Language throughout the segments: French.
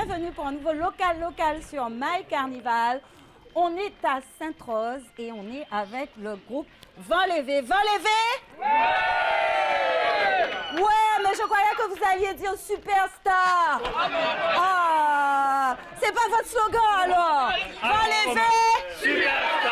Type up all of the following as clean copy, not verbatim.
bienvenue pour un nouveau local sur My Carnival. On est à Sainte-Rose et on est avec le groupe Vent Levé. Vent Levé? Ouais, mais je croyais que vous alliez dire superstar. Ah, c'est pas votre slogan alors. Vent Levé? Superstar.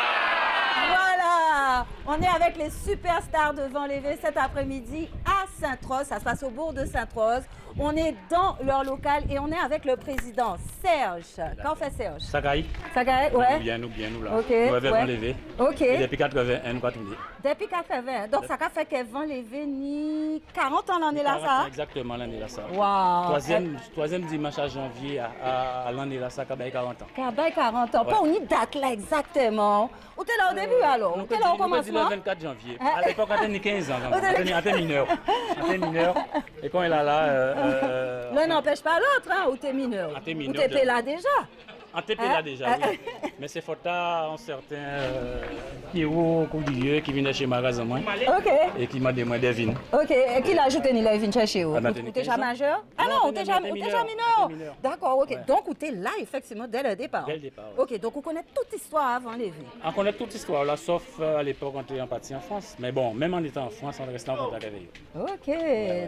Voilà, on est avec les superstars de Vent Levé cet après-midi à Sainte-Rose. Ça se passe au bourg de Sainte-Rose. On est dans leur local et on est avec le président Serge. Qu'en fait Serge? Sagaï. Sagaï, ouais. Nous bien nous là. Ok. Nous avons ouais. levé. Ok. Et depuis 81, nous continuons. Depuis 80. Donc ça fait qu'elle Vent Levé ni 40 ans l'année là ça? Exactement l'année là ça. Wow. Troisième dimanche à janvier à l'année là ça, Kabaï 40 ans. Kabaï 40 ans. Ouais. Pas on y date là exactement. Où t'es là au début alors? Où t'es là au commencement? Le 24 janvier. À l'époque, on était 15 ans. On était mineur. Et quand il est là... L'un n'empêche pas l'autre, hein, ou t'es mineur. T'es mineur. Ou t'es là déjà. En TP là déjà, oui. Mais c'est faute à un certain Pierrot Coudieux qui venait chez magasin moi. Ok. Et qui m'a demandé des vins. Ok. Et qui l'a ajouté ni là, il vient chercher où? Ah, Ou t'es déjà majeur? Ah non, ou t'es déjà mineur. D'accord, ok. Donc, ou t'es là, effectivement, dès le départ. Dès le départ, oui. Ok, donc on connaît toute l'histoire avant les vies. On connaît toute l'histoire là, sauf à l'époque quand on était parti en France. Mais bon, même en étant en France, on restait en contact avec eux. Ok,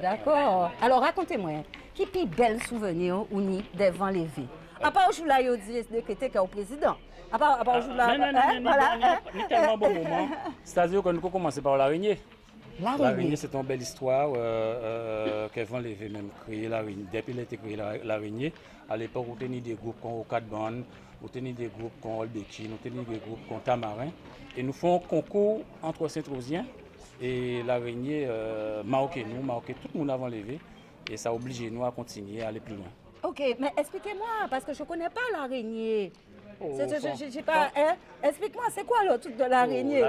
d'accord. Alors, racontez-moi, qui plus bel souvenir ou ni des Vent Levé? À part où je l'ai dit que tu es au président. À part où je l'ai ni tellement bon moment. C'est-à-dire que nous commençons par l'araignée. L'araignée, c'est une belle histoire que Vent Levé même créé l'araignée. Depuis qu'il a été créé l'araignée, à l'époque, on tenait des groupes comme Quatre Bandes, on tenait des groupes comme Olbechin, on tenait des groupes comme Tamarin. Et nous faisons un concours entre Saint-Rosiens et l'araignée marqué tout le monde avant Levé. Et ça oblige nous à continuer à aller plus loin. Ok, mais expliquez-moi, parce que je ne connais pas l'araignée. Explique-moi, c'est quoi le truc de l'araignée?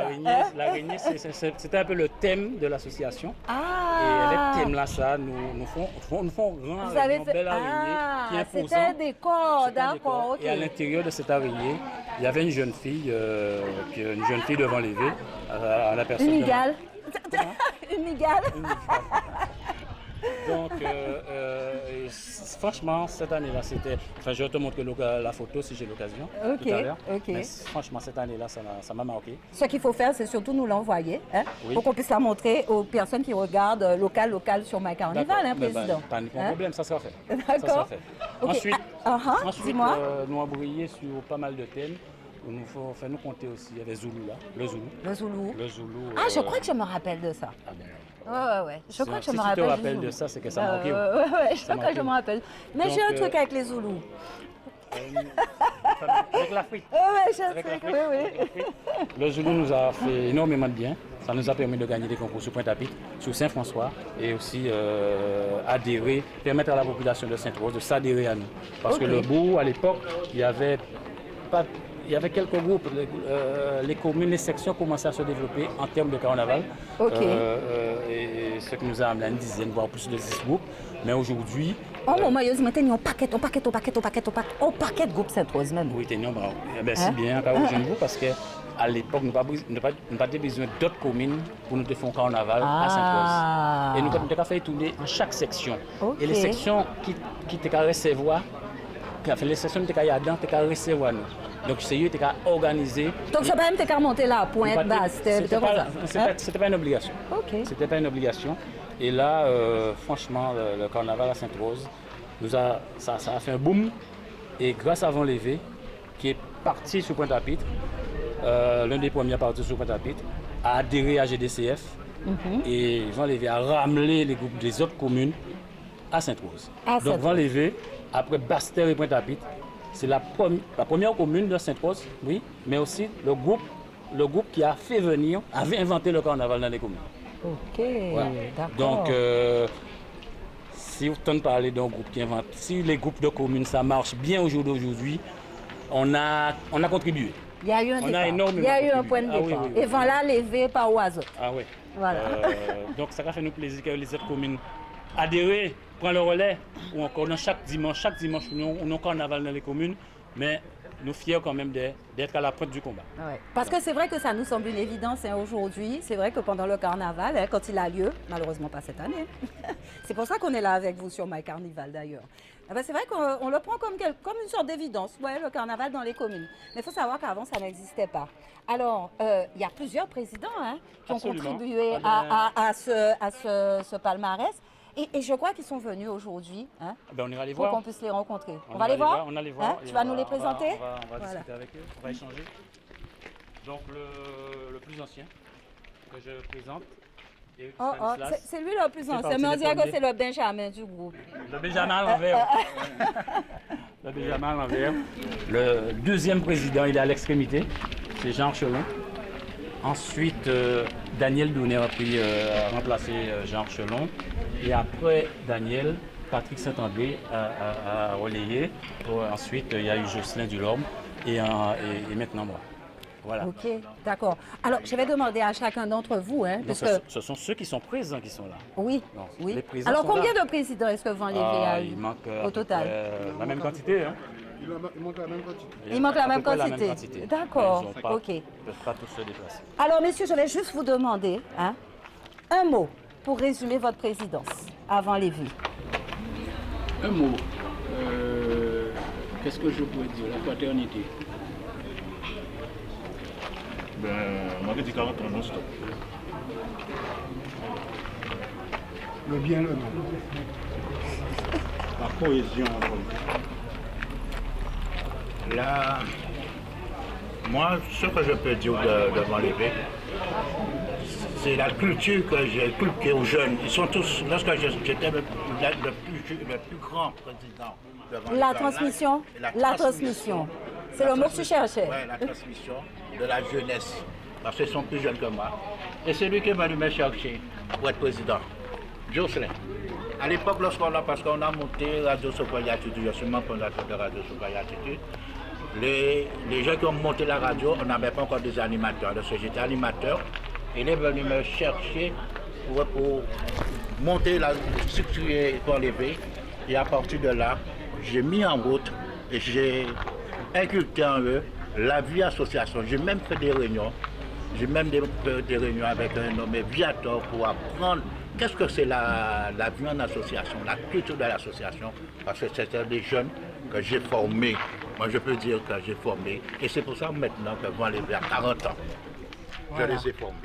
L'araignée, c'était un peu le thème de l'association. Ah! Et avec le thème là, ça, nous font grand une belle araignée qui est imposante. C'était un décor, d'accord. Okay. Et à l'intérieur de cette araignée, il y avait une jeune fille de Vent Levé, à la personne. Une migale. Une migale. Donc, franchement, cette année-là, c'était... Enfin, je vais te montrer la photo si j'ai l'occasion tout à l'heure. Mais franchement, cette année-là, ça m'a marqué. Ce qu'il faut faire, c'est surtout nous l'envoyer, hein, oui. pour qu'on puisse la montrer aux personnes qui regardent local sur My Carnival, hein, président. Pas de problème, ça sera fait. D'accord. Okay. Ensuite dis-moi. Nous avons brillé sur pas mal de thèmes. Nous compter aussi, il y avait Zoulou là, le Zoulou. Je crois que je me rappelle de ça. Ah ben, Ouais. Je crois que je me rappelle. Si tu te rappelle rappelles de ça, c'est que ça manquait. Ouais, je crois que je me rappelle. Mais j'ai un truc avec les Zoulous. Avec l'Afrique. Oui, j'ai un truc, oui. Le Zoulou nous a fait énormément de bien. Ça nous a permis de gagner des concours sur Pointe-à-Pitre, sur Saint-François et aussi permettre à la population de Sainte-Rose de s'adhérer à nous. Parce que le bourg, à l'époque, il y avait quelques groupes, les communes, les sections commençaient à se développer en termes de carnaval. Et ce qui nous a amené à une dizaine, voire plus de 10 groupes. Mais aujourd'hui... En moment, ils ont un paquet de groupes Sainte-Rose même. Oui, si bien, à Genève, parce qu'à l'époque, nous n'avons pas besoin d'autres communes pour nous faire un carnaval à Sainte-Rose. Et nous avons fait tourner en chaque section. Et les sections qui étaient à recevoir, les sections qui étaient à recevoir nous. Donc, c'est eux qui ont organisé. Donc, ça peut même te monter là, Pointe Basse. C'était pas une obligation. C'était pas une obligation. Et là, franchement, le carnaval à Sainte-Rose, ça a fait un boom. Et grâce à Vent Levé, qui est parti sur Pointe-à-Pitre, l'un des premiers partis sur Pointe-à-Pitre, a adhéré à GDCF. Et Vent Levé a ramené les groupes des autres communes à Sainte-Rose. Donc, Vent Levé, après Basse-Terre et Pointe-à-Pitre, c'est la première commune de Sainte-Rose, oui, mais aussi le groupe qui a fait venir, avait inventé le carnaval dans les communes. Ok, d'accord. Donc, si vous entendez parler d'un groupe qui invente, si les groupes de communes, ça marche bien au jour d'aujourd'hui, on a contribué. Il y a eu un point de départ. Oui. Et Vent Levé par oiseau. Ah oui. Voilà. Donc, ça fait nous plaisir que les autres communes adhèrent, prennent le relais, ou encore chaque dimanche, on a un carnaval dans les communes, mais nous fiers quand même d'être à la pointe du combat. Ouais. Parce que c'est vrai que ça nous semble une évidence hein, aujourd'hui. C'est vrai que pendant le carnaval, hein, quand il a lieu, malheureusement pas cette année, c'est pour ça qu'on est là avec vous sur My Carnival d'ailleurs. Eh ben, c'est vrai qu'on le prend comme une sorte d'évidence, ouais, le carnaval dans les communes. Mais il faut savoir qu'avant, ça n'existait pas. Alors, il y a plusieurs présidents hein, qui Absolument. ont contribué à ce palmarès. Et je crois qu'ils sont venus aujourd'hui hein, Ben, on ira les pour voir. qu'on puisse les rencontrer. On On va les voir. On va les voir. Hein, Et tu vas nous les présenter. On va Voilà. discuter avec eux, on va échanger. Donc le plus ancien que je présente est Oh, oh, Stanislas. c'est lui le plus C'est ancien, parti mais on des dirait que premiers. c'est le Benjamin du groupe. Le Benjamin à l'envers. Le Benjamin à l'envers. Le deuxième président, il est à l'extrémité, c'est Jean Archelon. Ensuite, Daniel Donner a remplacé Jean Archelon. Et après Daniel, Patrick Saint-André a relayé. Ensuite, il y a eu Jocelyn Dulorme et maintenant moi. Voilà. Ok, d'accord. Alors, je vais demander à chacun d'entre vous, hein, Donc, parce que... ce sont ceux qui sont présents qui sont là. Oui, Non, oui. les présidents Alors, sont combien là. de présidents est-ce que Van Lévé a eu Il manque au total? la même quantité. Hein. Il manque la même quantité. Il manque la À peu même près quantité. D'accord, Ils ok. ne peuvent pas tous se déplacer. Alors, messieurs, je vais juste vous demander hein, un mot pour résumer votre présidence à Van Lévé. Un mot. Qu'est-ce que je pourrais dire? La fraternité. Moi, je dis 40 ans non-stop. Le bien, le mal. La cohésion. Là, moi, ce que je peux dire de Van Lévé, c'est la culture que j'ai inculquée aux jeunes. Ils sont tous, lorsque j'étais le plus grand président de Van Lévé. La transmission. La transmission. C'est le mot que tu cherchais. Oui, la transmission de la jeunesse. Parce qu'ils sont plus jeunes que moi. Et c'est lui qui va me chercher pour être président. Jocelyn. À l'époque, parce qu'on a monté Radio Sokoya Attitude, je suis membre fondateur de Radio Sokoya Attitude, les gens qui ont monté la radio, on n'avait pas encore des animateurs. Donc j'étais animateur. Il est venu me chercher pour monter la structure pour lever. Et à partir de là, j'ai mis en route et j'ai inculqué en eux la vie association. J'ai même fait des réunions. J'ai même fait des réunions avec un nommé Viator pour apprendre qu'est-ce que c'est la vie en association, la culture de l'association. Parce que c'était des jeunes que j'ai formés. Moi, je peux dire que j'ai formés. Et c'est pour ça maintenant que Van Lévé à 40 ans. Voilà. Je les ai formés.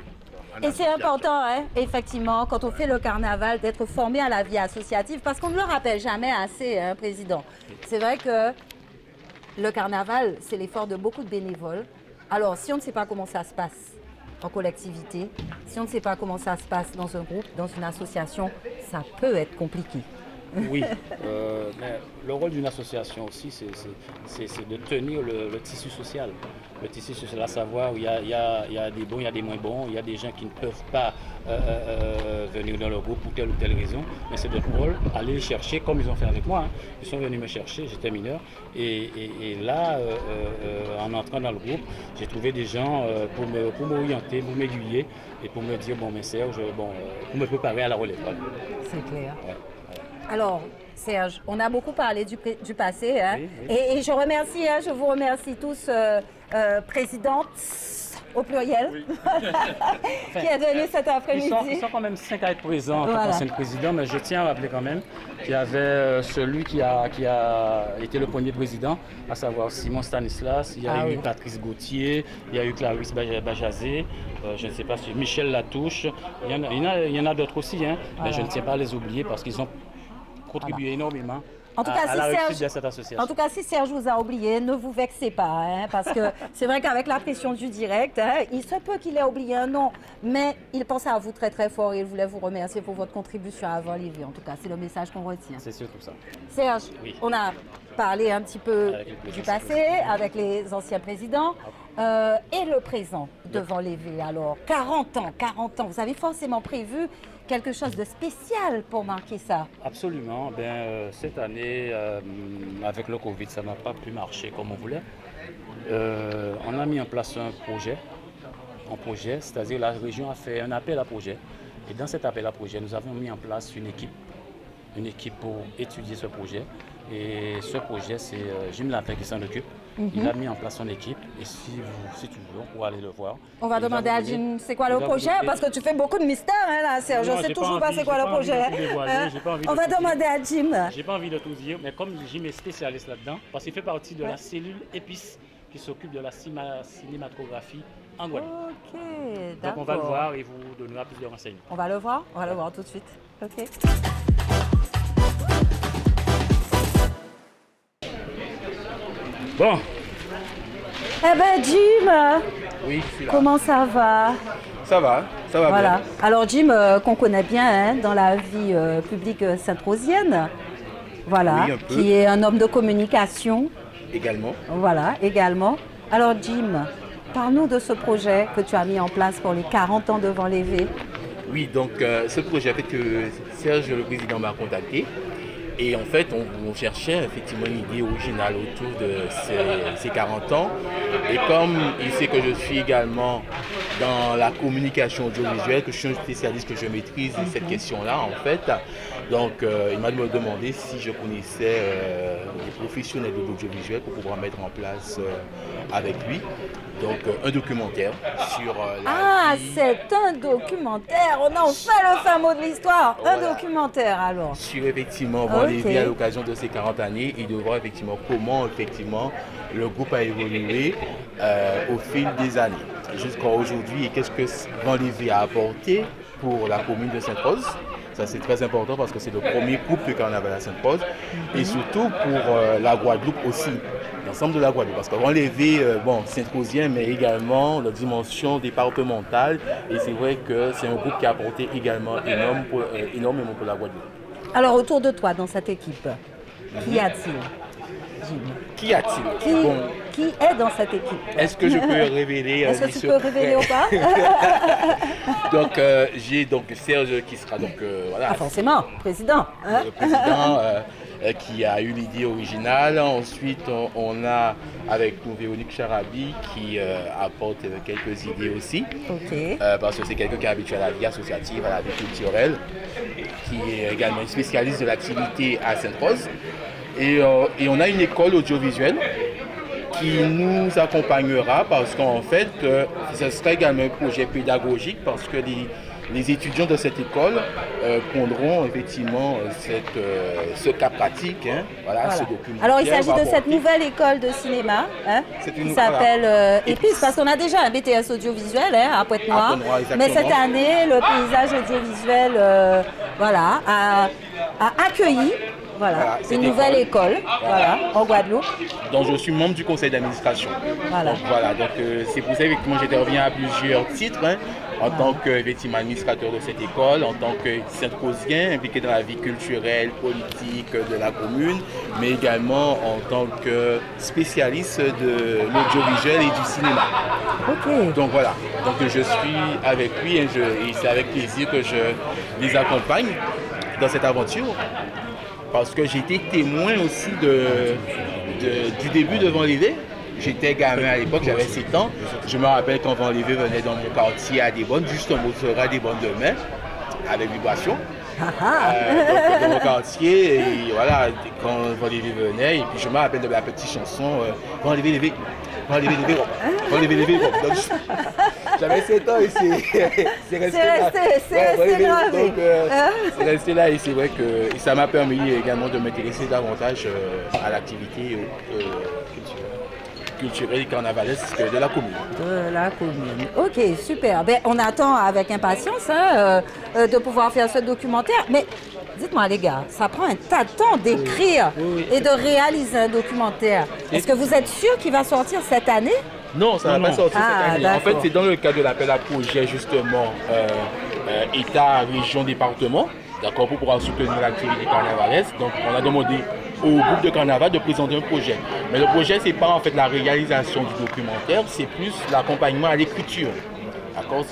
Et c'est important, hein, effectivement, quand on fait le carnaval, d'être formé à la vie associative, parce qu'on ne le rappelle jamais assez, hein, Président. C'est vrai que le carnaval, c'est l'effort de beaucoup de bénévoles. Alors, si on ne sait pas comment ça se passe en collectivité, si on ne sait pas comment ça se passe dans un groupe, dans une association, ça peut être compliqué. Oui, mais le rôle d'une association aussi, c'est de tenir le tissu social. Le tissu social, à savoir, il y a des bons, il y a des moins bons, il y a des gens qui ne peuvent pas venir dans le groupe pour telle ou telle raison, mais c'est notre rôle, aller les chercher comme ils ont fait avec moi. Hein. Ils sont venus me chercher, j'étais mineur, et là, en entrant dans le groupe, j'ai trouvé des gens pour m'orienter, pour m'aiguiller, et pour me dire, bon, mais Serge, pour me préparer à la relève. Voilà. C'est clair. Ouais. Alors, Serge, on a beaucoup parlé du passé. Hein, Oui, oui. Et je remercie, hein, je vous remercie tous, présidente au pluriel, qui est venue cet Ils après-midi. sont quand même 5 à être présents en tant Voilà. qu'ancien président, mais je tiens à rappeler quand même qu'il y avait celui qui a été le premier président, à savoir Simon Stanislas, il y a eu oui. Patrice Gauthier, il y a eu Clarisse Bajazé, je ne sais pas si Michel Latouche, il y en a d'autres aussi, hein, mais je ne tiens pas à les oublier parce qu'ils ont contribué énormément En tout cas, à la si réussite Serge, de cette association. en tout cas, si Serge vous a oublié, ne vous vexez pas, hein, parce que c'est vrai qu'avec la pression du direct, hein, il se peut qu'il ait oublié un nom, mais il pensait à vous très très fort et il voulait vous remercier pour votre contribution à Van Lévé. En tout cas, c'est le message qu'on retient. C'est surtout ça. Serge, Oui. on a parlé un petit peu Avec les du anciens passé, avec les anciens présidents, et le présent de Van Lévé. Alors, 40 ans, vous avez forcément prévu quelque chose de spécial pour marquer ça. Absolument. Cette année, avec le Covid, ça n'a pas pu marcher comme on voulait. On a mis en place un projet, c'est-à-dire la région a fait un appel à projet. Et dans cet appel à projet, nous avons mis en place une équipe pour étudier ce projet. Et ce projet, c'est Jim Lapin qui s'en occupe. Il a mis en place son équipe et si tu veux, on pourra aller le voir. On va Il va demander vous à donner- Jim, c'est quoi le il va vous projet? donner- Parce que tu fais beaucoup de mystères, hein, là, Serge. Je Non, sais j'ai pas toujours pas envie- c'est quoi j'ai le pas envie de projet. tout dévoiler, Hein? j'ai pas envie On de va tout dire. demander à Jim. J'ai pas envie de tout dire, mais comme Jim est spécialiste là-dedans, parce qu'il fait partie de la cellule épice qui s'occupe de la cinématographie en Guadeloupe. Ok, Donc d'accord. on va le voir et vous donnera plus de renseignements. On va le voir? On va le voir tout de suite. Ok. Bon, Eh ben, Jim, Oui, je suis là. comment ça va? Ça va Voilà. bien. Alors Jim, qu'on connaît bien hein, dans la vie publique sainte-rosienne, voilà, Oui, un peu. qui est un homme de communication, Également. voilà, également. Alors Jim, parle-nous de ce projet que tu as mis en place pour les 40 ans devant l'évé. Oui, donc ce projet, en fait, que Serge, le président, m'a contacté. Et en fait, on cherchait effectivement une idée originale autour de ces 40 ans. Et comme il sait que je suis également dans la communication audiovisuelle, que je suis un spécialiste, que je maîtrise cette question-là, en fait, donc il m'a demandé si je connaissais des professionnels de l'audiovisuel pour pouvoir mettre en place avec lui donc un documentaire sur la Ah, vie. c'est un documentaire. On en fait le fin mot de l'histoire. Un Voilà. documentaire alors. Sur effectivement Ok. Vendée à l'occasion de ces 40 années et de voir effectivement comment effectivement le groupe a évolué au fil des années jusqu'à aujourd'hui et qu'est-ce que Vendée a apporté pour la commune de Sainte-Rose. Ça c'est très important parce que c'est le premier groupe de carnaval à Sainte-Rose et surtout pour la Guadeloupe aussi, l'ensemble de la Guadeloupe parce qu'on enlevé bon Saint-Rosien mais également la dimension départementale et c'est vrai que c'est un groupe qui a apporté également énormément pour la Guadeloupe. Alors autour de toi dans cette équipe, qui a-t-il? Jim. Qui a-t-il Qui, Bon, qui est dans cette équipe? est-ce que je peux révéler Est-ce que des tu secrets? peux révéler ou pas? Donc j'ai donc Serge qui sera donc voilà, Ah, forcément, président. Hein? le président qui a eu l'idée originale. Ensuite on a avec nous Véronique Charabi qui apporte quelques idées aussi. Ok. Parce que c'est quelqu'un qui est habitué à la vie associative, à la vie culturelle, qui est également une spécialiste de l'activité à Sainte-Rose. Et on a une école audiovisuelle qui nous accompagnera parce qu'en fait, ce sera également un projet pédagogique parce que les étudiants de cette école prendront effectivement ce cas pratique, hein, voilà, ce documentaire. Alors il s'agit va de cette apporter- nouvelle école de cinéma hein, C'est qui une- s'appelle voilà. EPIS parce qu'on a déjà un BTS audiovisuel hein, à Pointe-Noire. À Pointe-Noire, exactement. Mais cette année, le paysage audiovisuel voilà, a accueilli Voilà, cette une nouvelle école voilà, en Guadeloupe. dont je suis membre du conseil d'administration. Voilà. Donc voilà, donc c'est pour ça effectivement j'interviens à plusieurs titres, hein, en tant qu'administrateur de cette école, en tant que Saint-Rosien impliqué dans la vie culturelle, politique de la commune, mais également en tant que spécialiste de l'audiovisuel et du cinéma. Ok. Donc voilà, donc je suis avec lui et c'est avec plaisir que je les accompagne dans cette aventure. Parce que j'ai été témoin aussi du début de Vendée. J'étais gamin à l'époque, j'avais 7 ans. Je me rappelle quand Vendée venait dans mon quartier à Desbonnes, juste au Montserrat des bonnes de main, avec vibration. Donc dans mon quartier, et voilà, quand Vendée venait, et puis je me rappelle de la petite chanson Vendée, levé, Vendée, levé, Vendée, levé. Donc j'avais 7 ans et c'est resté là. gravé. Donc c'est resté là et c'est vrai que ça m'a permis également de m'intéresser davantage à l'activité culturelle et carnavalesque de la commune. De la commune. Ok, super. Ben, on attend avec impatience hein, de pouvoir faire ce documentaire. Mais dites-moi les gars, ça prend un tas de temps d'écrire et de réaliser un documentaire. Est-ce que vous êtes sûr qu'il va sortir cette année? Non, ça ne va pas sortir Ah, cette année. En fait, d'accord. c'est dans le cadre de l'appel à projet justement État, région, département, d'accord, pour pouvoir soutenir l'activité carnavalesque. Donc, on a demandé au groupe de carnaval de présenter un projet. Mais le projet, c'est pas en fait la réalisation du documentaire, c'est plus l'accompagnement à l'écriture. D'accord.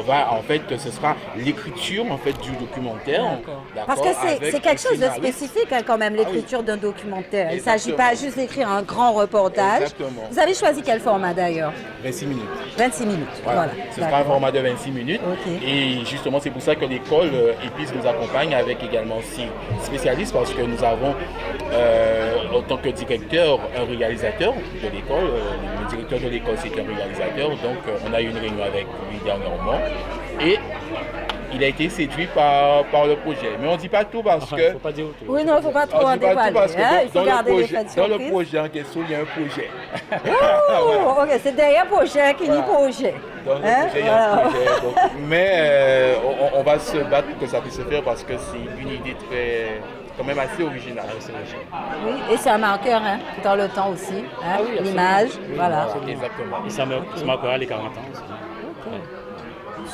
Voilà, en fait, ce sera l'écriture en fait du documentaire. D'accord. Parce que avec c'est quelque le chose de scénariste. spécifique hein, quand même, l'écriture d'un documentaire. Il ne s'agit Exactement. pas juste d'écrire un grand reportage. Exactement. Vous avez choisi quel format d'ailleurs? 26 minutes. 26 minutes. Voilà. Ce sera un format de 26 minutes. Ok. Et justement, c'est pour ça que l'école EPIS nous accompagne avec également 6 spécialistes parce que nous avons, en tant que directeur, un réalisateur de l'école. Le directeur de l'école, c'est un réalisateur. Donc, on a eu une réunion avec lui dernièrement. Et il a été séduit par le projet. Mais on ne dit pas tout parce que... Faut pas dire tout. Oui, non, il ne faut pas trop On en dit pas tout dévoiler. parce que Hein? Il faut garder les fêtes dans le surprises. projet en question, il y a un projet. Oh, ok, c'est derrière projet qui dit projet. Dans le Hein? projet, il y a un Voilà. projet. Mais on va se battre pour que ça puisse se faire parce que c'est une idée quand même assez originale. Oui, et c'est un marqueur hein, dans le temps aussi. Hein? L'image, voilà. Exactement. Et ça marquera les 40 ans aussi.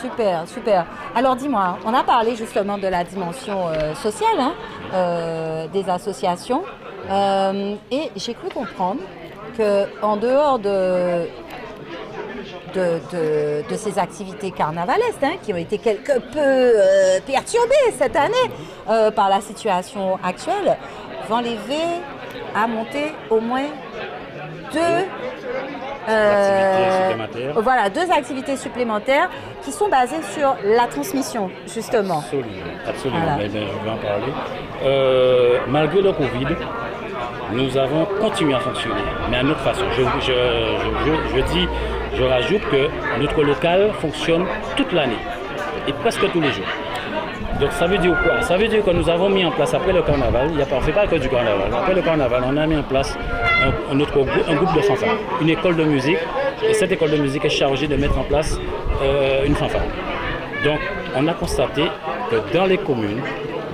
Super, super. Alors dis-moi, on a parlé justement de la dimension sociale hein, des associations et j'ai cru comprendre qu'en dehors de ces activités carnavalesques hein, qui ont été quelque peu perturbées cette année par la situation actuelle, Vent-Lévé a monté au moins deux voilà, 2 activités supplémentaires qui sont basées sur la transmission, justement. Absolument. Voilà. Eh bien, je vais en parler. Malgré le Covid, nous avons continué à fonctionner, mais à notre façon. Je rajoute que notre local fonctionne toute l'année et presque tous les jours. Donc ça veut dire quoi? Ça veut dire que nous avons mis en place après le carnaval, on ne fait pas que du carnaval, après le carnaval on a mis en place un groupe de fanfare, une école de musique, et cette école de musique est chargée de mettre en place une fanfare. Donc on a constaté que dans les communes,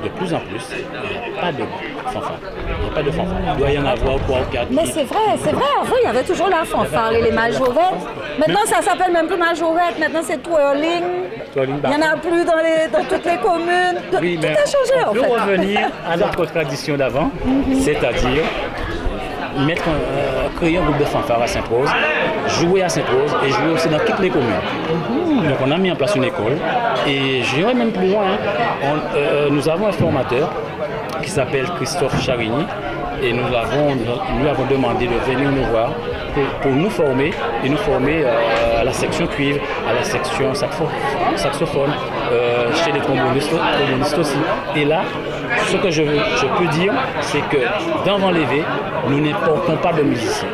de plus en plus, il n'y a pas de fanfare. Il n'y a pas de fanfare. Il doit y en avoir 3 ou 4. Mais c'est vrai, avant il y avait toujours la fanfare et les majorettes. Maintenant ça s'appelle même plus majorette, maintenant c'est twirling. Il n'y en a plus dans toutes les communes. Oui, Tout mais a changé en on peut fait. revenir à notre tradition d'avant, c'est-à-dire créer un groupe de fanfare à Sainte-Rose, jouer à Sainte-Rose et jouer aussi dans toutes les communes. Donc on a mis en place une école et j'irai même plus loin. Nous avons un formateur qui s'appelle Christophe Charigny et nous lui avons demandé de venir nous voir pour nous former et nous former à la section cuivre, à la section saxophone, chez les trombonistes aussi. Et là, ce que je peux dire, c'est que dans Vent-Lévé, nous n'importons pas de musiciens.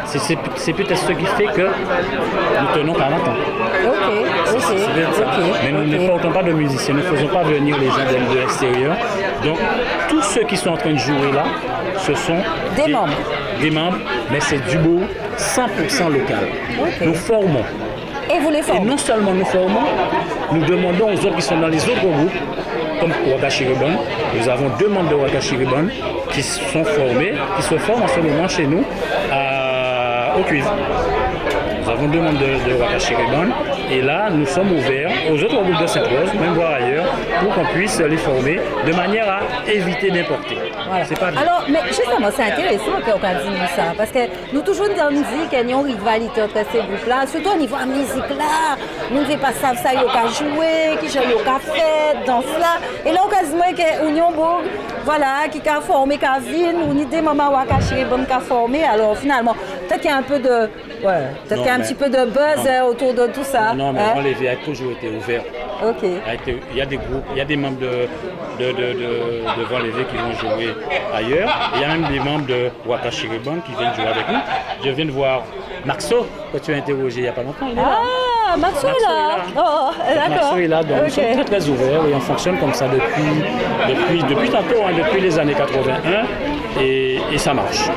C'est peut-être ce qui fait que nous tenons 40 ans. C'est bien ça. Mais nous n'importons pas de musiciens, nous ne faisons pas venir les gens de l'extérieur. Donc, tous ceux qui sont en train de jouer là, ce sont des membres, mais c'est du beau 100% local. Nous formons. Et vous les Et formez? non seulement nous formons, nous demandons aux autres qui sont dans les autres groupes, comme Waka Chiribon, nous avons 2 membres de Waka Chiribon qui sont formés, qui se forment en ce moment chez nous au cuivre. Nous avons 2 membres de Waka Chiribon et là nous sommes ouverts aux autres groupes de Sainte-Rose, même voir ailleurs, pour qu'on puisse les former de manière à éviter d'importer. Voilà. C'est pas bien. Alors, mais justement, c'est intéressant qu'on dit nous ça, parce que nous toujours dans la musique, il y a une rivalité entre ces groupes-là, surtout au niveau de la musique là, nous ne faisons pas ça, il y a jouer, qui joue au café, danse là, et là, on quasiment que Union Bourg, voilà, qui a formé, qui a vu, on a des moments où on a formé, alors finalement, peut-être qu'il y a un peu de, peut-être qu'il y a un petit peu de buzz autour de tout ça. Non, mais Vent-Lévé a toujours été ouvert. Ok. Il y a des groupes, il y a des membres de Vent-Lévé qui vont jouer ailleurs. Il y a même des membres de Waka Chiribon qui viennent jouer avec nous. Je viens de voir Maxo, que tu as interrogé il n'y a pas longtemps. Il est là. Ah, Maxo est là. Oh, d'accord. Maxo est là, donc nous sommes très très ouverts et on fonctionne comme ça depuis tantôt, depuis les années 81 et ça marche.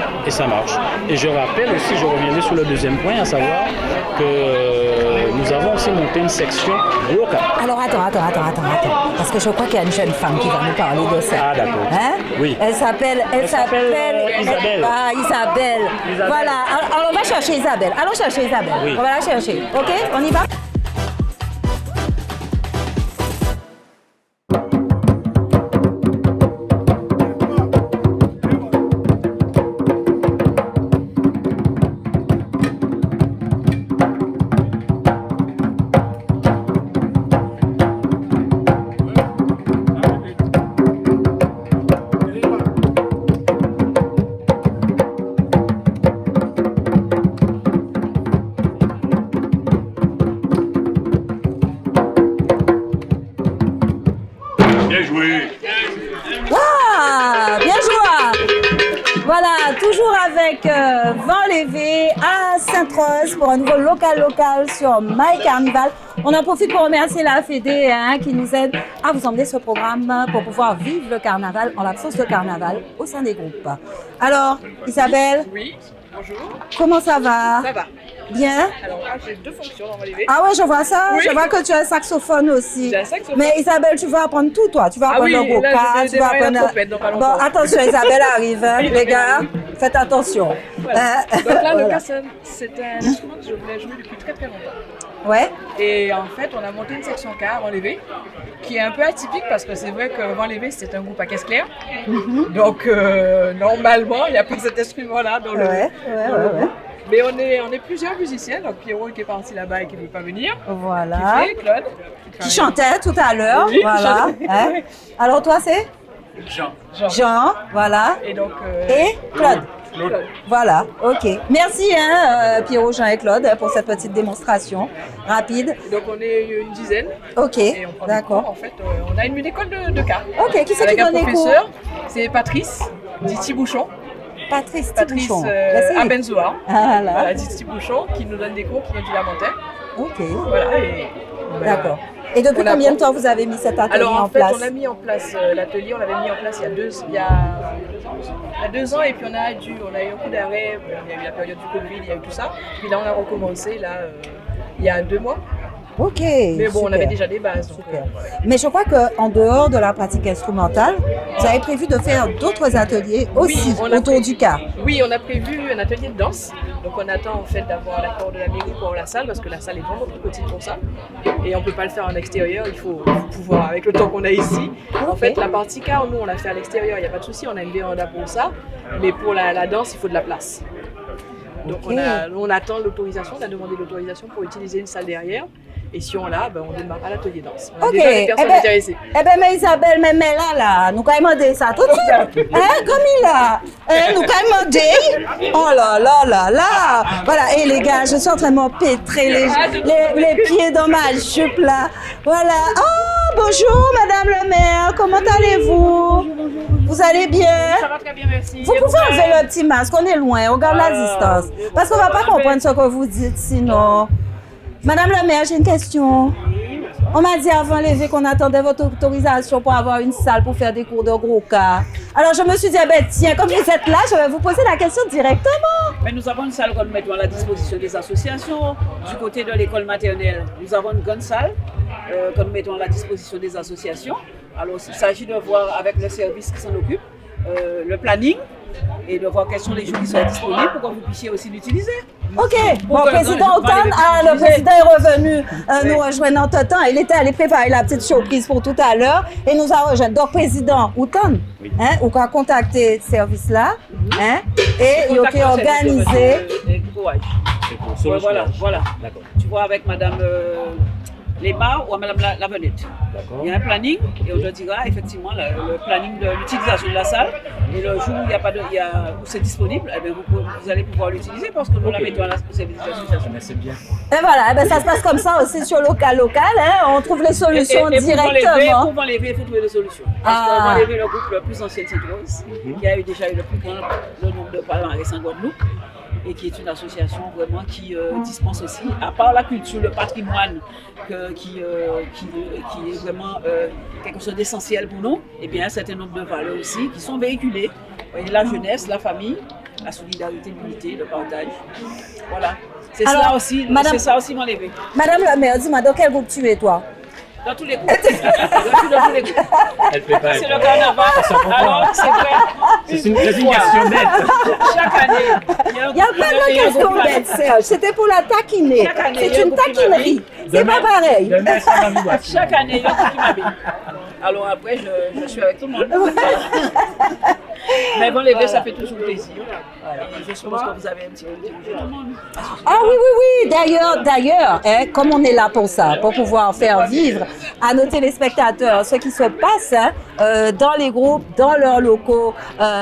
Et je rappelle aussi, je reviendrai sur le deuxième point, à savoir que nous avons aussi monté une section locale. Alors attends, parce que je crois qu'il y a une jeune femme qui va nous parler de ça. Ah d'accord. Hein? Oui. Elle s'appelle Isabelle. Isabelle. Voilà. Alors on va chercher Isabelle. Allons chercher Isabelle. Oui. On va la chercher. Ok? On y va? Lévé à Sainte-Rose pour un nouveau local sur My Carnival. On en profite pour remercier la Fédé qui nous aide à vous emmener ce programme pour pouvoir vivre le carnaval en l'absence de carnaval au sein des groupes. Alors, Isabelle, Oui, bonjour. comment ça va? Ça va. Bien? Alors là, j'ai 2 fonctions dans mon lévé. Ah ouais, je vois ça. Oui. Je vois que tu as un saxophone aussi. J'ai un saxophone. Mais Isabelle, tu vas apprendre tout, toi. Tu vas apprendre oui, le là, je goka, vais tu vas démarrer la apprendre... trompette dans pas Bon, longtemps. attention, Isabelle arrive, hein, les gars. Faites attention. Voilà. Donc là, Voilà. le cassette, c'est un instrument que je voulais jouer depuis très longtemps. Ouais. Et en fait, on a monté une section K avant lévé, qui est un peu atypique parce que c'est vrai que Vent Lévé, c'était un groupe à caisse claire. Donc, normalement, il n'y a pas cet instrument-là dans le Ouais. Mais on est plusieurs musiciens, donc Pierrot qui est parti là-bas et qui ne veut pas venir. Voilà. Qui fait, Claude. Qui chantait tout à l'heure. Oui, Voilà. qui chantait. Hein. Alors toi, c'est Jean. Jean. Voilà. Et donc. Et Claude. Claude. Voilà, ok. Merci Pierrot, Jean et Claude pour cette petite démonstration rapide. Donc on est une dizaine. Ok, Et on prend des cours. d'accord. En fait, on a une école de cas. Ok, qui c'est qui Avec un donne les cours? professeur, c'est Patrice, dit Bouchon. Patrice Patrice Thibouchon. Merci. Abenzoa. Ah là. Voilà, dit Bouchon, qui nous donne des cours, qui vient du Lamentin. Ok, Voilà. Et, d'accord. Et depuis on a- combien de temps vous avez mis cet atelier Alors en en fait, place? on a mis en place l'atelier, on l'avait mis en place il y a 2 ans et puis on a eu un coup d'arrêt, il y a eu la période du Covid, il y a eu tout ça. Puis là on a recommencé il y a 2 mois. Ok. Mais bon, on super. avait déjà des bases. Donc, Super. Mais je crois qu'en dehors de la pratique instrumentale, vous avez prévu de faire d'autres ateliers aussi on a autour prévu- du cas. Oui, on a prévu un atelier de danse. Donc on attend en fait d'avoir l'accord de la mairie pour la salle parce que la salle est vraiment trop petite pour ça. Et on ne peut pas le faire en extérieur, il faut pouvoir avec le temps qu'on a ici. En fait, la partie car, nous on l'a fait à l'extérieur, il n'y a pas de souci, on a une véranda pour ça. Mais pour la danse, il faut de la place. Donc Ok. on attend l'autorisation, on a demandé l'autorisation pour utiliser une salle derrière. Et si on l'a, on démarre à l'atelier danse. On a Ok. déjà des personnes intéressées. Eh ben, mais Isabelle, mais là, nous allons demander ça tout de suite. Hein, comme il a. Nous allons demander. Oh là. Voilà, et les gars, je suis en train de m'empêtrer les pieds dans ma jupe là. Voilà. Oh, bonjour, Madame le maire. Comment allez-vous? Vous allez bien? Ça va très bien, merci. Vous pouvez enlever le petit masque, on est loin, on garde la distance. Parce qu'on ne va pas comprendre ce que vous dites sinon. Madame la maire, j'ai une question. On m'a dit avant l'évé qu'on attendait votre autorisation pour avoir une salle pour faire des cours de gros cas. Alors je me suis dit, tiens, comme vous êtes là, je vais vous poser la question directement. Mais nous avons une salle que nous mettons à la disposition des associations. Du côté de l'école maternelle, nous avons une grande salle que nous mettons à la disposition des associations. Alors il s'agit de voir avec le service qui s'en occupe le planning et de voir quels sont les jours qui sont disponibles pour que vous puissiez aussi l'utiliser. Ok, bon, Pour que- président non, je Automne, vais aller le utiliser. président est revenu nous rejoindre entre temps. Il était allé préparer la petite surprise pour tout à l'heure et nous a rejoint. Donc, président Automne, vous pouvez contacter ce service-là et il a Contactez le organisé. service de courage. Sur le Voilà, soulage. voilà. D'accord. Tu vois avec madame Lema ou madame Lavenette. D'accord. Il y a un planning et on te dira effectivement le planning de l'utilisation de la salle. Et le jour où il y a pas de, où c'est disponible, eh bien, vous allez pouvoir l'utiliser parce que nous la mettons à la service des associations. Mais c'est bien. Et voilà, ça se passe comme ça aussi sur local. On trouve les solutions Et pour directement. Vent Lévé, il faut trouver des solutions. Parce Ah. que Vent Lévé, le groupe le plus ancien de Sainte-Rose, qui a déjà eu le plus grand nombre de palmarès en Guadeloupe, et qui est une association vraiment qui dispense aussi, à part la culture, le patrimoine, qui est vraiment quelque chose d'essentiel pour nous, et bien un certain nombre de valeurs aussi qui sont véhiculées. Vous voyez, la jeunesse, la famille, la solidarité, l'unité, le partage. Voilà. C'est Alors, ça aussi, Madame- c'est ça aussi Vent Lévé. Madame la maire, dis-moi, dans quel groupe tu es, toi? Dans tous les groupes. Je suis dans tous les groupes. Elle fait pas. C'est le carnaval. Alors, c'est vrai. C'est une question nette. Chaque année, il y a un Il n'y a groupe pas qui de vient, question il y a un groupe bête, Serge. C'était pour la taquiner. Chaque année, il y C'est a un une groupe qui taquinerie. C'est Demain- pas pareil. Demain, ça va nous battre. Chaque année, il y a un groupe qui m'habille. Alors après, je suis avec tout le monde. Mais Vent Lévé, ça fait toujours plaisir. Et je suppose que vous avez un petit peu dirigé tout le monde. Ah oui. D'ailleurs, comme on est là pour ça, pour pouvoir faire vivre à nos téléspectateurs ce qui se passe dans les groupes, dans leurs locaux,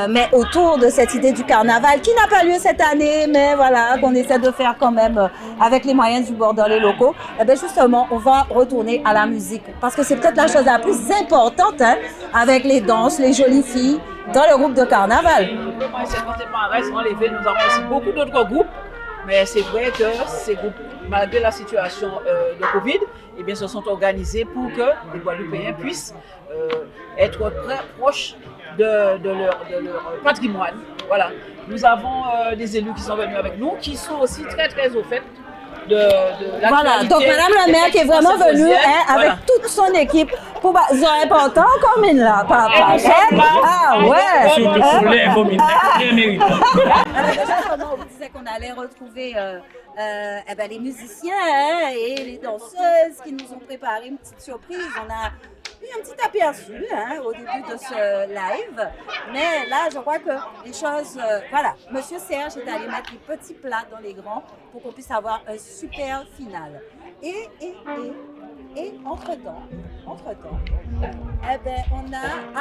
mais autour de cette idée du carnaval qui n'a pas lieu cette année, mais voilà, qu'on essaie de faire quand même avec les moyens du bord dans les locaux. Et bien justement, on va retourner à la musique parce que c'est peut-être la chose la plus importante avec les danses, les jolies filles dans le groupe de carnaval. C'est complètement reste enlevé. Nous avons aussi beaucoup d'autres groupes, mais c'est vrai que ces groupes, malgré la situation de Covid, eh bien, se sont organisés pour que les Guadeloupéens puissent être très proches de leur patrimoine. Voilà. Nous avons des élus qui sont venus avec nous, qui sont aussi très très au fait de l'actualité. Voilà, donc Madame la maire qui est vraiment venue avec toute son équipe pour ils ont important comme une là, papa. Ah ouais. Surtout pour les communes, bien mérité. On vous disait qu'on allait retrouver les musiciens et les danseuses qui nous ont préparé une petite surprise. On a eu un petit aperçu au début de ce live, mais là je crois que les choses, voilà, Monsieur Serge est allé mettre les petits plats dans les grands pour qu'on puisse avoir un super final. Et entre-temps, on a...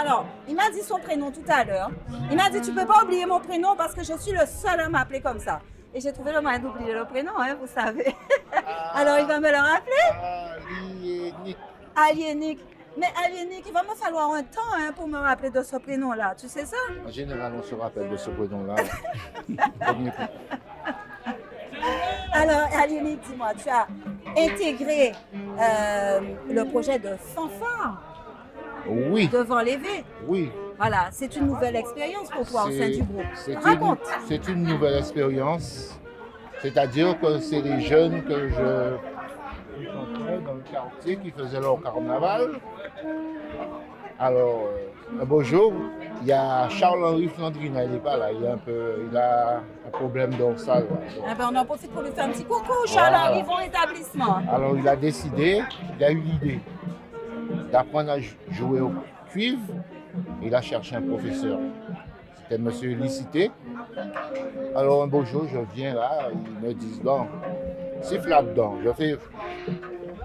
Alors, il m'a dit son prénom tout à l'heure. Il m'a dit, tu peux pas oublier mon prénom parce que je suis le seul à m'appeler comme ça. Et j'ai trouvé le moyen d'oublier le prénom, vous savez. Alors, il va me le rappeler. Aliénique. Mais Aliénique, il va me falloir un temps pour me rappeler de ce prénom-là. Tu sais ça? En général, on se rappelle de ce prénom-là. Alors, Aliénique, dis-moi, tu as intégré le projet de fanfare Oui. devant l'évé. Oui. Voilà, c'est une nouvelle expérience pour toi au sein du groupe. Raconte. C'est une nouvelle expérience. C'est-à-dire que c'est les jeunes que je rencontrais dans le quartier qui faisaient leur carnaval. Alors, un beau jour, il y a Charles-Henri Flandrina, il n'est pas là, il a un problème dorsal. On en profite pour lui faire un petit coucou, Charles-Henri, bon établissement. Alors, il a décidé, il a eu l'idée d'apprendre à jouer au cuivre. Il a cherché un professeur. C'était M. Licité. Alors, un beau jour, je viens là, ils me disent, bon, siffle là-dedans. Je fais.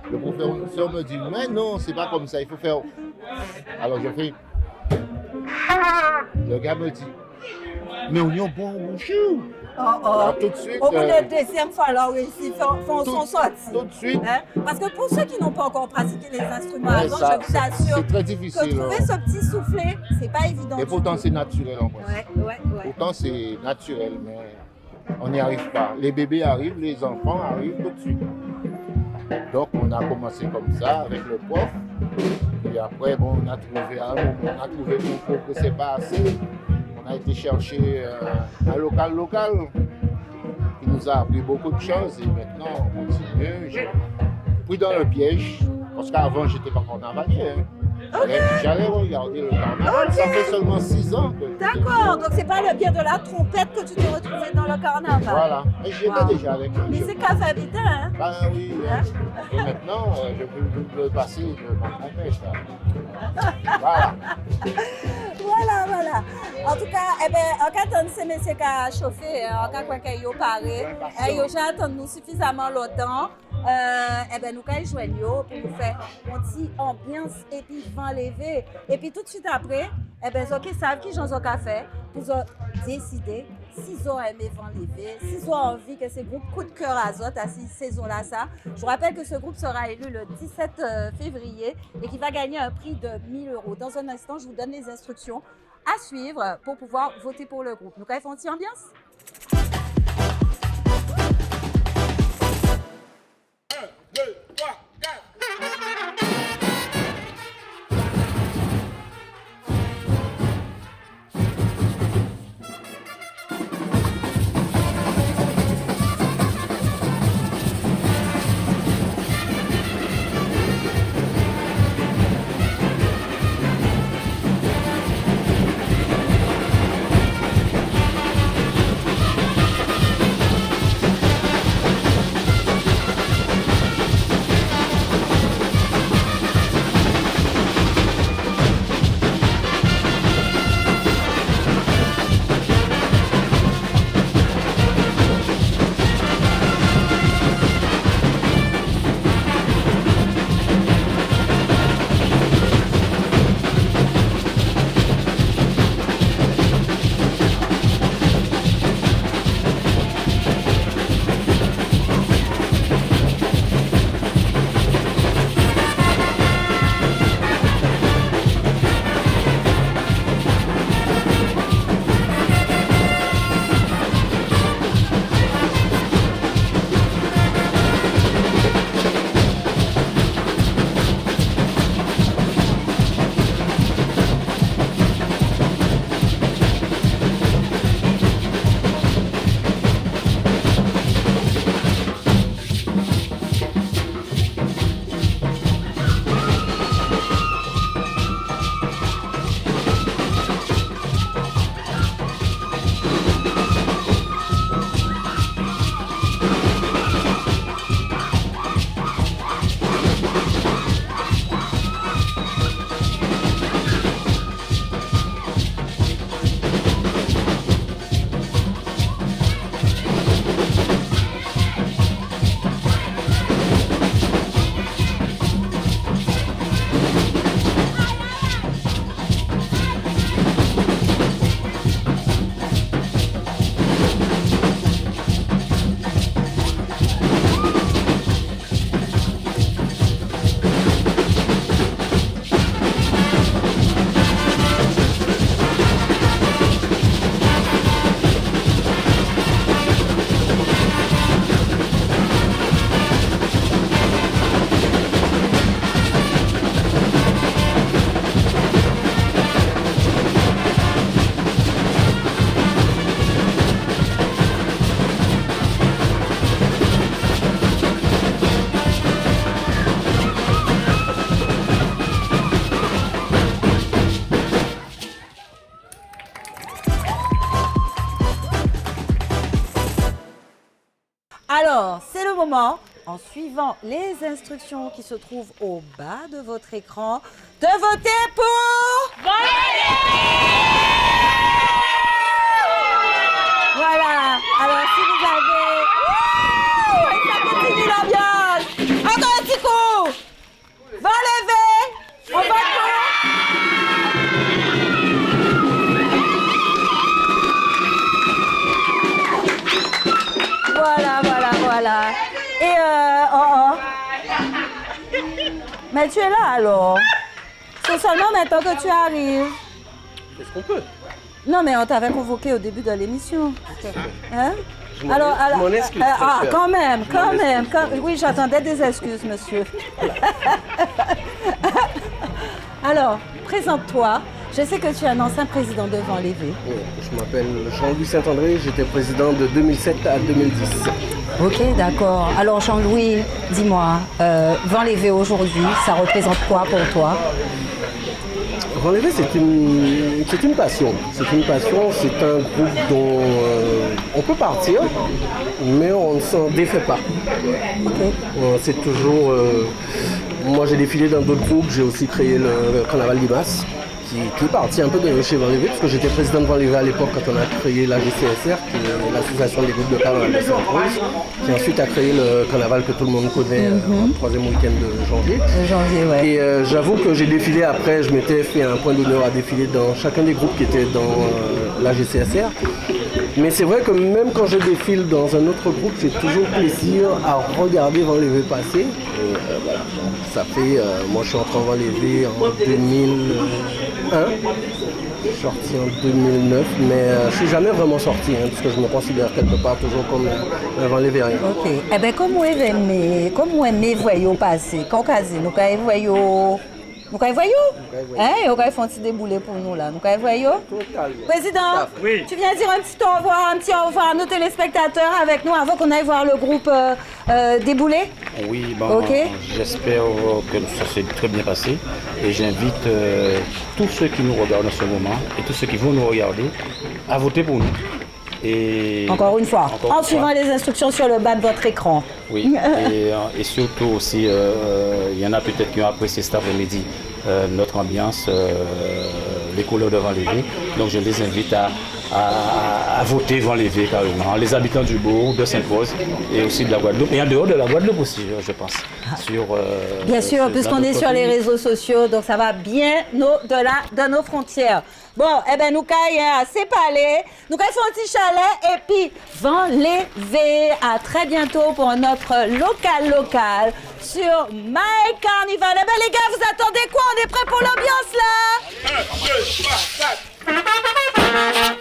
Le professeur me dit, mais non, c'est pas comme ça, il faut faire. Alors, je fais. Le gars me dit, mais on est bon bonjour. Alors, tout de suite. Au bout de la deuxième fois, alors ici, font son sorti. Tout de suite. Parce que pour ceux qui n'ont pas encore pratiqué les instruments avant, ça, je vous assure c'est très difficile, que trouver ce petit soufflet, c'est pas évident. Et pourtant, c'est naturel en vrai. Ouais. Pourtant, c'est naturel, mais on n'y arrive pas. Les bébés arrivent, les enfants arrivent tout de suite. Donc, on a commencé comme ça avec le prof. Et après, bon, on a trouvé qu'on ne progressait pas assez. On a été chercher un local qui nous a appris beaucoup de choses. Et maintenant, on continue. J'ai pris dans le piège, parce qu'avant, je n'étais pas carnavalier. J'allais regarder le carnaval. Ça fait seulement 6 ans que... D'accord, donc c'est pas le biais de la trompette que tu t'es retrouvé dans le carnaval. Voilà, mais j'étais déjà avec eux. Mais c'est cafabita, hein? Ben oui, et maintenant, je peux le passer de ma trompette. Voilà. En tout cas, en cas de ces messieurs qui ont chauffé, en cas qu'ils ont paré, ils ont attendu nous suffisamment longtemps. Nous allons joindre pour nous faire une petite ambiance et puis vent levé. Et puis tout de suite après, ils savent qui j'en ai fait pour décider s'ils ont aimé vent levé, s'ils ont envie que ce groupe coup de cœur à Zot à cette saison-là. Je vous rappelle que ce groupe sera élu le 17 février et qui va gagner un prix de 1 000 €. Dans un instant, je vous donne les instructions à suivre pour pouvoir voter pour le groupe. Nous allons faire une petite ambiance? moment, en suivant les instructions qui se trouvent au bas de votre écran, de voter pour... Voilà. Alors, si vous avez... Ouh, et ça continue l'ambiance. Encore un petit coup. Vent levé. On vote pour... Voilà. Et Mais tu es là alors. C'est seulement maintenant que tu arrives. Qu'est-ce qu'on peut? Non, mais on t'avait convoqué au début de l'émission. Hein? Je m'en excuse. Quand même. Oui, j'attendais des excuses, monsieur. Alors, présente-toi. Je sais que tu es un ancien président de Vent Levé. Oui, je m'appelle Jean-Louis Saint-André, j'étais président de 2007 à 2010. Ok, d'accord. Alors Jean-Louis, dis-moi, Vent Levé aujourd'hui, ça représente quoi pour toi? Vent Levé, c'est une passion. C'est une passion, c'est un groupe dont on peut partir, mais on ne s'en défait pas. Ok. C'est toujours... moi j'ai défilé dans d'autres groupes, j'ai aussi créé le Carnaval Limace, qui est parti un peu de chez Vent Levé, parce que j'étais président de Vent Levé à l'époque quand on a créé la GCSR, qui est l'association des groupes de carnaval de Sainte-Rose, qui ensuite a créé le carnaval que tout le monde connaît le troisième week-end de janvier. Ouais. Et j'avoue que j'ai défilé après, je m'étais fait un point d'honneur à défiler dans chacun des groupes qui étaient dans la GCSR. Mais c'est vrai que même quand je défile dans un autre groupe, j'ai toujours plaisir à regarder Vent Levé passer. Et, voilà. Ça fait, moi je suis entré en Vent Levé en 2001, je suis sorti en 2009, mais je suis jamais vraiment sorti, parce que je me considère quelque part toujours comme un Vent Lévérien. Ok. Eh bien, comme vous aimez voyons passer, quand nous voyons. Nous voyons? Hein? Ils font un petit déboulé pour nous là. Nous voyons? Président, oui. Tu viens dire un petit au revoir à nos téléspectateurs avec nous avant qu'on aille voir le groupe déboulé? Oui, j'espère que ça s'est très bien passé et j'invite tous ceux qui nous regardent en ce moment et tous ceux qui vont nous regarder à voter pour nous. Et encore une fois, en suivant les instructions sur le bas de votre écran. Oui, et surtout aussi, il y en a peut-être qui ont apprécié cet après-midi notre ambiance, les couleurs de Vent Levé. Donc je les invite à voter Vent Levé carrément, les habitants du bourg, de Sainte-Rose et aussi de la Guadeloupe, et en dehors de la Guadeloupe aussi, je pense. Bien sûr, puisqu'on est sur les réseaux sociaux, donc ça va bien au-delà de nos frontières. Bon, eh bien, nous caillons assez parlé, nous caillons un petit chalet et puis Vent Levé. À très bientôt pour notre local sur My Carnival. Eh bien, les gars, vous attendez quoi? On est prêts pour l'ambiance là? 1, 2, 3, 4.